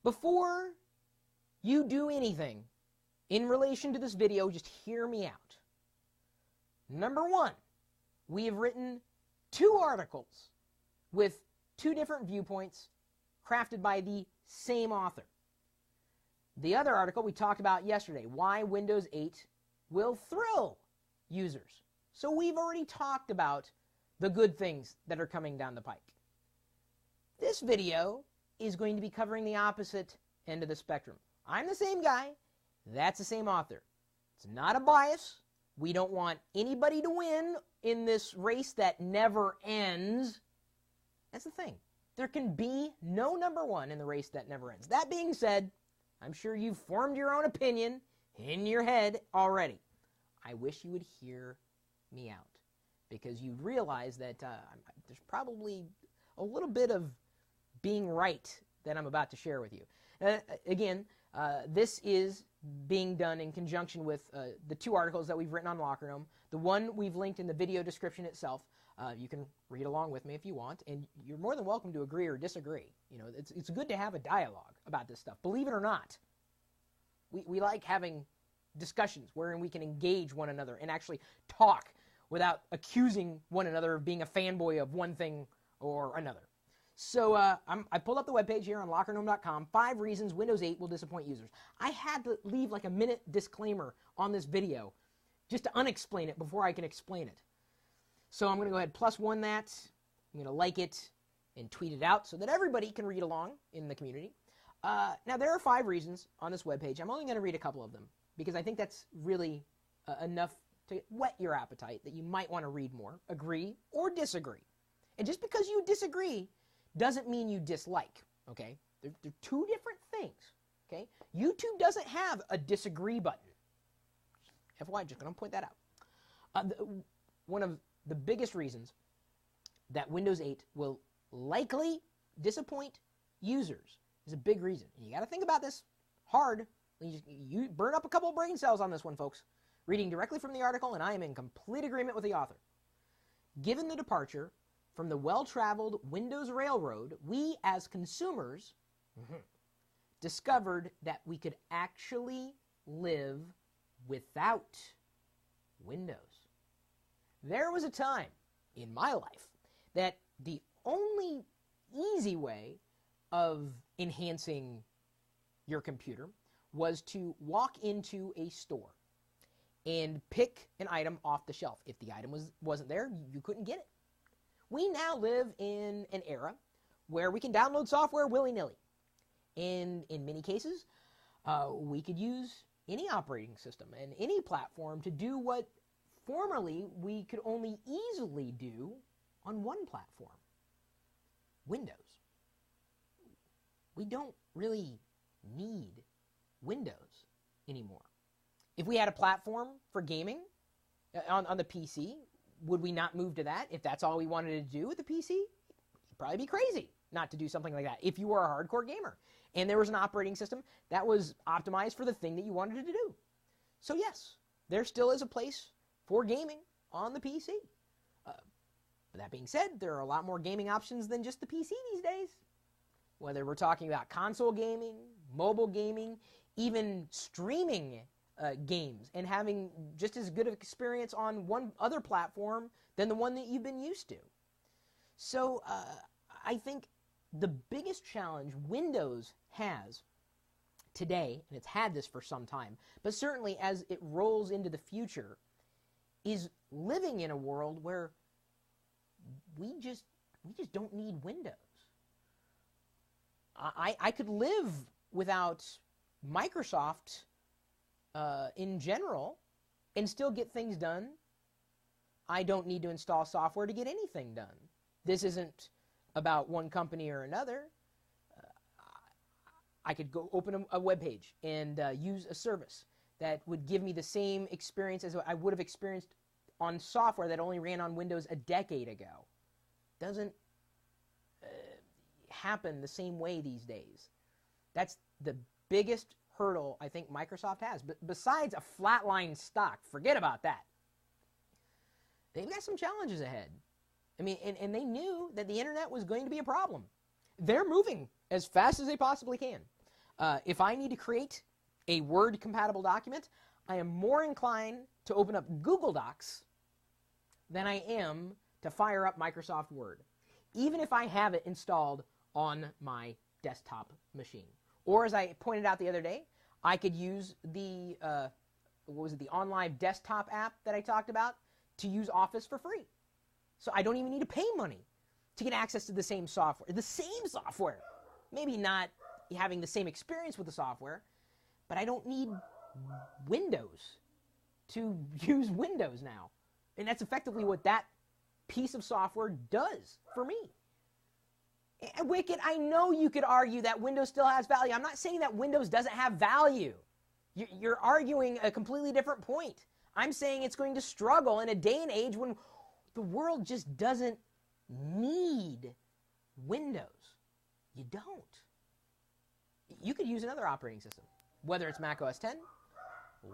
Before you do anything in relation to this video, just hear me out. Number one, we have written 2 articles with 2 different viewpoints crafted by the same author. The other article we talked about yesterday, why Windows 8 will thrill users. So we've already talked about the good things that are coming down the pike. This video is going to be covering the opposite end of the spectrum. I'm the same guy. That's the same author. It's not a bias. We don't want anybody to win in this race that never ends. That's the thing. There can be no number one in the race that never ends. That being said, I'm sure you've formed your own opinion in your head already. I wish you would hear me out, because you'd realize that there's probably a little bit of being right that I'm about to share with you. Again, this is being done in conjunction with the 2 articles that we've written on Locker Gnome. The one we've linked in the video description itself. You can read along with me if you want, and you're more than welcome to agree or disagree. You know, it's good to have a dialogue about this stuff. Believe it or not, we like having discussions wherein we can engage one another and actually talk without accusing one another of being a fanboy of one thing or another. So I pulled up the webpage here on lockergnome.com, 5 reasons Windows 8 will disappoint users. I had to leave like a minute disclaimer on this video just to unexplain it before I can explain it. So I'm going to go ahead and +1 that. I'm going to like it and tweet it out so that everybody can read along in the community. Now, there are 5 reasons on this webpage. I'm only going to read a couple of them because I think that's really enough to whet your appetite that you might want to read more, agree, or disagree. And just because you disagree doesn't mean you dislike, okay? They're 2 different things, okay? YouTube doesn't have a disagree button. FYI, just going to point that out. One of the biggest reasons that Windows 8 will likely disappoint users is a big reason. You got to think about this hard. You burn up a couple of brain cells on this one, folks. Reading directly from the article, and I am in complete agreement with the author. Given the departure from the well-traveled Windows Railroad, we as consumers discovered that we could actually live without Windows. There was a time in my life that the only easy way of enhancing your computer was to walk into a store and pick an item off the shelf. If the item wasn't there, you couldn't get it. We now live in an era where we can download software willy-nilly. And in many cases, we could use any operating system and any platform to do what formerly we could only easily do on one platform, Windows. We don't really need Windows anymore. If we had a platform for gaming on the PC, would we not move to that if that's all we wanted to do with the PC? You'd probably be crazy not to do something like that if you were a hardcore gamer and there was an operating system that was optimized for the thing that you wanted to do. So yes, there still is a place for gaming on the PC. But that being said, there are a lot more gaming options than just the PC these days. Whether we're talking about console gaming, mobile gaming, even streaming games and having just as good of experience on one other platform than the one that you've been used to. So I think the biggest challenge Windows has today, and it's had this for some time, but certainly as it rolls into the future, is living in a world where we just don't need Windows. I could live without Microsoft in general and still get things done. I don't need to install software to get anything done. This isn't about one company or another. I could go open a web page and use a service that would give me the same experience as I would have experienced on software that only ran on Windows a decade ago. Doesn't happen the same way these days. That's the biggest hurdle I think Microsoft has. But besides a flatline stock, forget about that. They've got some challenges ahead. I mean, and they knew that the internet was going to be a problem. They're moving as fast as they possibly can. If I need to create a Word-compatible document, I am more inclined to open up Google Docs than I am to fire up Microsoft Word, even if I have it installed on my desktop machine. Or as I pointed out the other day, I could use the, the OnLive desktop app that I talked about to use Office for free. So I don't even need to pay money to get access to the same software. The same software. Maybe not having the same experience with the software, but I don't need Windows to use Windows now. And that's effectively what that piece of software does for me. And Wicked, I know you could argue that Windows still has value. I'm not saying that Windows doesn't have value. You're arguing a completely different point. I'm saying it's going to struggle in a day and age when the world just doesn't need Windows. You don't. You could use another operating system, whether it's Mac OS X,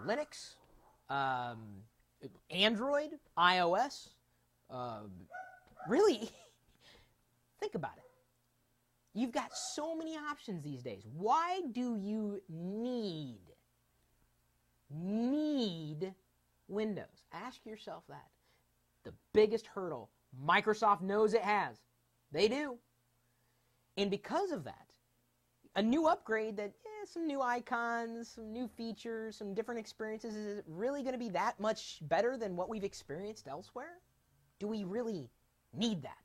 Linux, Android, iOS. Really, think about it. You've got so many options these days. Why do you need Windows? Ask yourself that. The biggest hurdle Microsoft knows it has. They do. And because of that, a new upgrade that, some new icons, some new features, some different experiences, is it really going to be that much better than what we've experienced elsewhere? Do we really need that?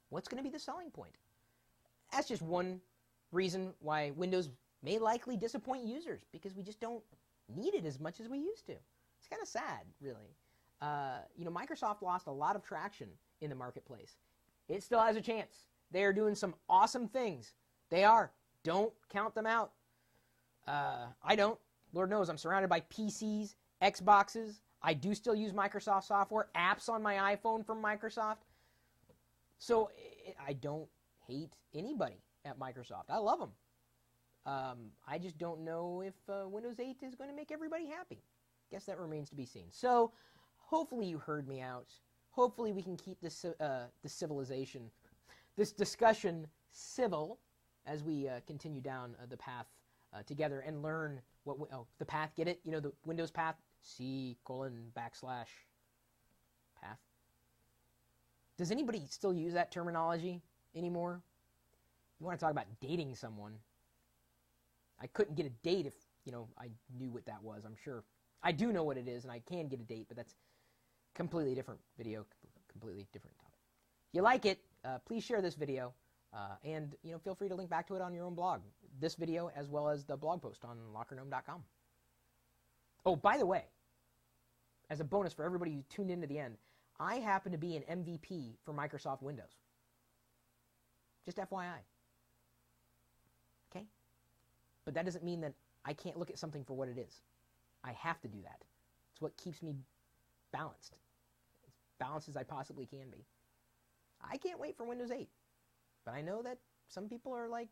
What's going to be the selling point? That's just one reason why Windows may likely disappoint users, because we just don't need it as much as we used to. It's kind of sad, really. Microsoft lost a lot of traction in the marketplace. It still has a chance. They are doing some awesome things. They are. Don't count them out. I don't. Lord knows I'm surrounded by PCs, Xboxes. I do still use Microsoft software, apps on my iPhone from Microsoft. So I don't hate anybody at Microsoft. I love them. I just don't know if Windows 8 is going to make everybody happy. Guess that remains to be seen. So hopefully you heard me out. Hopefully we can keep this discussion civil as we continue down the path together and learn the path. Get it? The Windows path. C:\/ path. Does anybody still use that terminology anymore? You want to talk about dating someone? I couldn't get a date if I knew what that was. I'm sure I do know what it is, and I can get a date, but that's completely different video, completely different topic. If you like it, please share this video, and feel free to link back to it on your own blog. This video as well as the blog post on LockerGnome.com. Oh, by the way, as a bonus for everybody who tuned in to the end, I happen to be an MVP for Microsoft Windows. Just FYI. Okay? But that doesn't mean that I can't look at something for what it is. I have to do that. It's what keeps me balanced. As balanced as I possibly can be. I can't wait for Windows 8. But I know that some people are like,